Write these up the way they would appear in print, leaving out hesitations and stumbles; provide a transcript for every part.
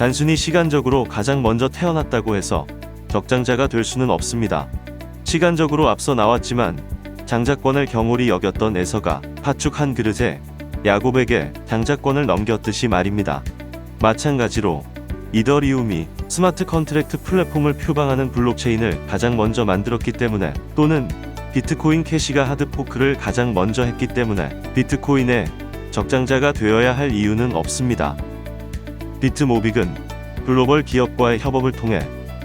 단순히 시간적으로 가장 먼저 태어났다고 해서 적장자가 될 수는 없습니다. 시간적으로 앞서 나왔지만 장자권을 경홀히 여겼던 에서가 팥죽 한 그릇에 야곱에게 장자권을 넘겼듯이 말입니다. 마찬가지로 이더리움이 스마트 컨트랙트 플랫폼을 표방하는 블록체인을 가장 먼저 만들었기 때문에, 또는 비트코인 캐시가 하드포크를 가장 먼저 했기 때문에 비트코인의 적장자가 되어야 할 이유는 없습니다. 비트모빅은 글로벌 기업과의 협업을 통해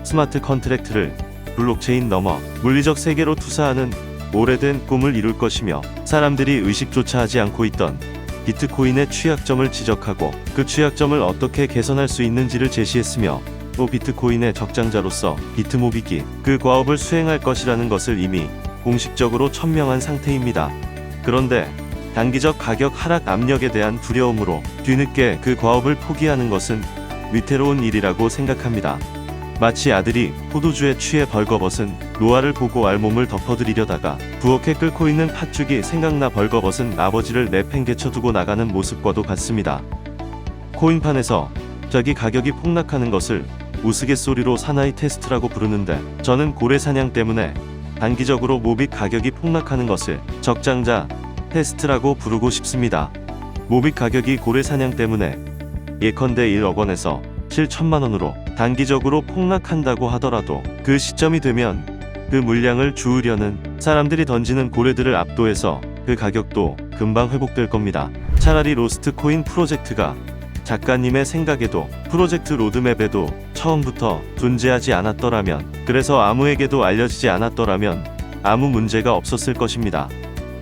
스마트 컨트랙트를 블록체인 넘어 물리적 세계로 투사하는 오래된 꿈을 이룰 것이며, 사람들이 의식조차 하지 않고 있던 비트코인의 취약점을 지적하고 그 취약점을 어떻게 개선할 수 있는지를 제시했으며, 또 비트코인의 적장자로서 비트모빅이 그 과업을 수행할 것이라는 것을 이미 공식적으로 천명한 상태입니다. 그런데 단기적 가격 하락 압력에 대한 두려움으로 뒤늦게 그 과업을 포기하는 것은 위태로운 일이라고 생각합니다. 마치 아들이 포도주에 취해 벌거벗은 노아를 보고 알몸을 덮어드리려다가 부엌에 끓고 있는 팥죽이 생각나 벌거벗은 아버지를 내팽개쳐두고 나가는 모습과도 같습니다. 코인판에서 저기 가격이 폭락하는 것을 우스갯소리로 사나이 테스트라고 부르는데, 저는 고래사냥 때문에 단기적으로 모빅 가격이 폭락하는 것을 적장자 테스트라고 부르고 싶습니다. 모빅 가격이 고래사냥 때문에 예컨대 1억 원에서 7천만 원으로 단기적으로 폭락한다고 하더라도, 그 시점이 되면 그 물량을 주우려는 사람들이 던지는 고래들을 압도해서 그 가격도 금방 회복될 겁니다. 차라리 로스트 코인 프로젝트가 작가님의 생각에도 프로젝트 로드맵에도 처음부터 존재하지 않았더라면, 그래서 아무에게도 알려지지 않았더라면 아무 문제가 없었을 것입니다.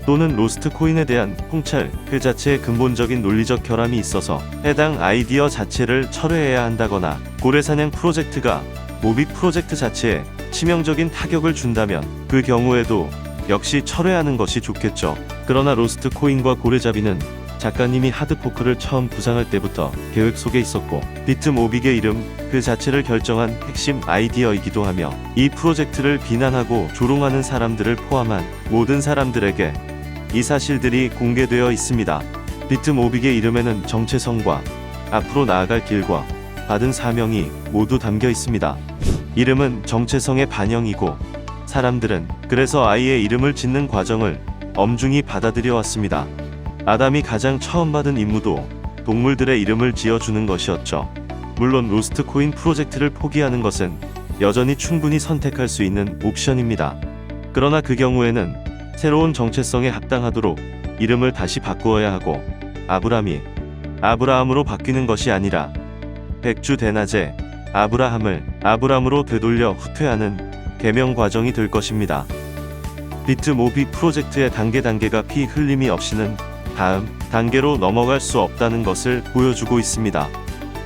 또는 로스트 코인에 대한 통찰 그 자체에 근본적인 논리적 결함이 있어서 해당 아이디어 자체를 철회해야 한다거나, 고래사냥 프로젝트가 모빅 프로젝트 자체에 치명적인 타격을 준다면 그 경우에도 역시 철회하는 것이 좋겠죠. 그러나 로스트 코인과 고래잡이는 작가님이 하드포크를 처음 구상할 때부터 계획 속에 있었고, 비트모빅의 이름 그 자체를 결정한 핵심 아이디어이기도 하며, 이 프로젝트를 비난하고 조롱하는 사람들을 포함한 모든 사람들에게 이 사실들이 공개되어 있습니다. 비트모빅의 이름에는 정체성과 앞으로 나아갈 길과 받은 사명이 모두 담겨 있습니다. 이름은 정체성의 반영이고, 사람들은 그래서 아이의 이름을 짓는 과정을 엄중히 받아들여 왔습니다. 아담이 가장 처음 받은 임무도 동물들의 이름을 지어주는 것이었죠. 물론 로스트 코인 프로젝트를 포기하는 것은 여전히 충분히 선택할 수 있는 옵션입니다. 그러나 그 경우에는 새로운 정체성에 합당하도록 이름을 다시 바꾸어야 하고, 아브람이 아브라함으로 바뀌는 것이 아니라 백주 대낮에 아브라함을 아브람으로 되돌려 후퇴하는 개명 과정이 될 것입니다. 비트모빅 프로젝트의 단계가 피 흘림이 없이는 다음 단계로 넘어갈 수 없다는 것을 보여주고 있습니다.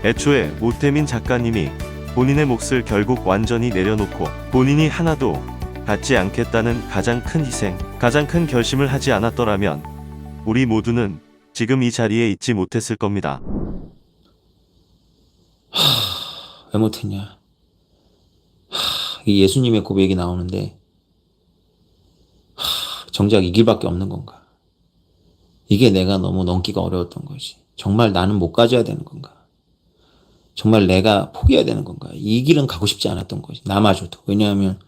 애초에 모태민 작가님이 본인의 몫을 결국 완전히 내려놓고 본인이 하나도 갖지 않겠다는 가장 큰 희생, 가장 큰 결심을 하지 않았더라면 우리 모두는 지금 이 자리에 있지 못했을 겁니다. 왜 못했냐? 이 예수님의 고백이 나오는데, 정작 이 길밖에 없는 건가? 이게 내가 너무 넘기가 어려웠던 거지. 정말 나는 못 가져야 되는 건가? 정말 내가 포기해야 되는 건가? 이 길은 가고 싶지 않았던 거지. 나마저도. 왜냐하면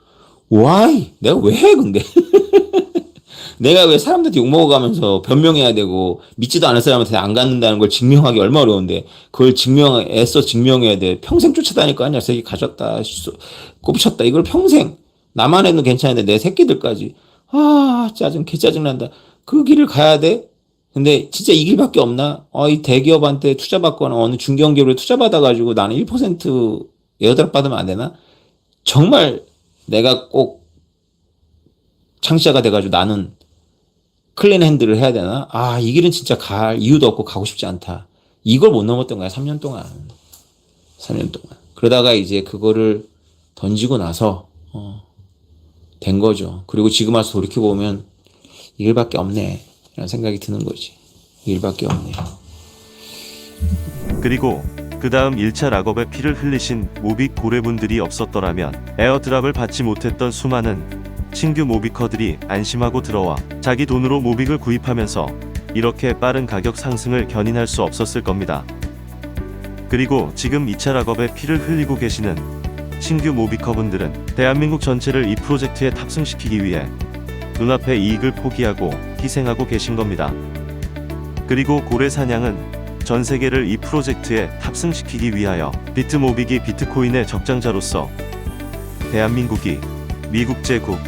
why? 내가 왜 해 근데? 내가 왜 사람들한테 욕먹어가면서 변명해야 되고, 믿지도 않을 사람한테 안 갖는다는 걸 증명하기 얼마나 어려운데, 그걸 애써 증명해야 돼. 평생 쫓아다닐 거 아니야. 새끼 가졌다, 꼽쳤다. 이걸 평생. 나만 해도 괜찮은데 내 새끼들까지. 개짜증난다. 그 길을 가야 돼? 근데 진짜 이 길밖에 없나? 이 대기업한테 투자받거나 어느 중견기업에 투자받아가지고 나는 1% 에어드랍 받으면 안 되나? 정말 내가 꼭 창시자가 돼가지고 나는 클린 핸들을 해야 되나? 이 길은 진짜 갈 이유도 없고 가고 싶지 않다. 이걸 못 넘었던 거야, 3년 동안. 3년 동안. 그러다가 이제 그거를 던지고 나서, 된 거죠. 그리고 지금 와서 돌이켜보면 이 길밖에 없네. 라는 생각이 드는 거지. 이 길밖에 없네. 그리고 그 다음 1차 락업에 피를 흘리신 모빅 고래분들이 없었더라면 에어드랍을 받지 못했던 수많은 신규 모비커들이 안심하고 들어와 자기 돈으로 모빅을 구입하면서 이렇게 빠른 가격 상승을 견인할 수 없었을 겁니다. 그리고 지금 2차 락업에 피를 흘리고 계시는 신규 모비커분들은 대한민국 전체를 이 프로젝트에 탑승시키기 위해 눈앞의 이익을 포기하고 희생하고 계신 겁니다. 그리고 고래사냥은 전 세계를 이 프로젝트에 탑승시키기 위하여 비트모비기 비트코인의 적장자로서 대한민국이 미국 제국,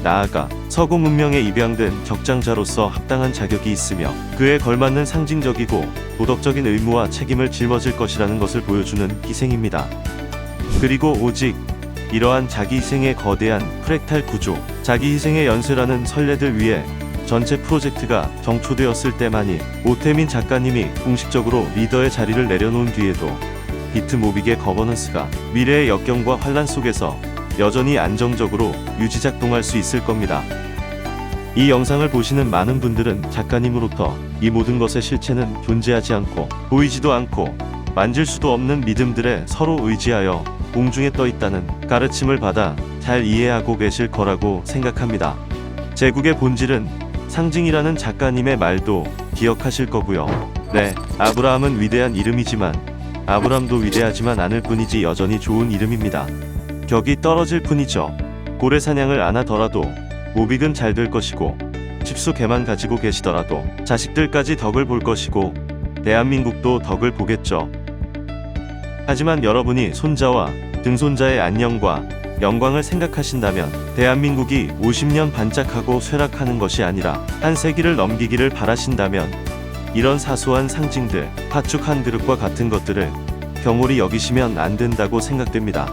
나아가 서구 문명에 입양된 적장자로서 합당한 자격이 있으며 그에 걸맞는 상징적이고 도덕적인 의무와 책임을 짊어질 것이라는 것을 보여주는 희생입니다. 그리고 오직 이러한 자기 희생의 거대한 프랙탈 구조, 자기 희생의 연쇄라는 선례들 위에 전체 프로젝트가 정초되었을 때만이 오태민 작가님이 공식적으로 리더의 자리를 내려놓은 뒤에도 비트모빅의 거버넌스가 미래의 역경과 환란 속에서 여전히 안정적으로 유지작동할 수 있을 겁니다. 이 영상을 보시는 많은 분들은 작가님으로부터 이 모든 것의 실체는 존재하지 않고 보이지도 않고 만질 수도 없는 믿음들에 서로 의지하여 공중에 떠 있다는 가르침을 받아 잘 이해하고 계실 거라고 생각합니다. 제국의 본질은 상징이라는 작가님의 말도 기억하실 거고요. 네, 아브라함은 위대한 이름이지만 아브람도 위대하지만 않을 뿐이지 여전히 좋은 이름입니다. 격이 떨어질 뿐이죠. 고래사냥을 안 하더라도 모빅은 잘 될 것이고 집수 개만 가지고 계시더라도 자식들까지 덕을 볼 것이고 대한민국도 덕을 보겠죠. 하지만 여러분이 손자와 등손자의 안녕과 영광을 생각하신다면 대한민국이 50년 반짝하고 쇠락하는 것이 아니라 한 세기를 넘기기를 바라신다면 이런 사소한 상징들, 팥죽 한 그릇과 같은 것들을 경홀히 여기시면 안 된다고 생각됩니다.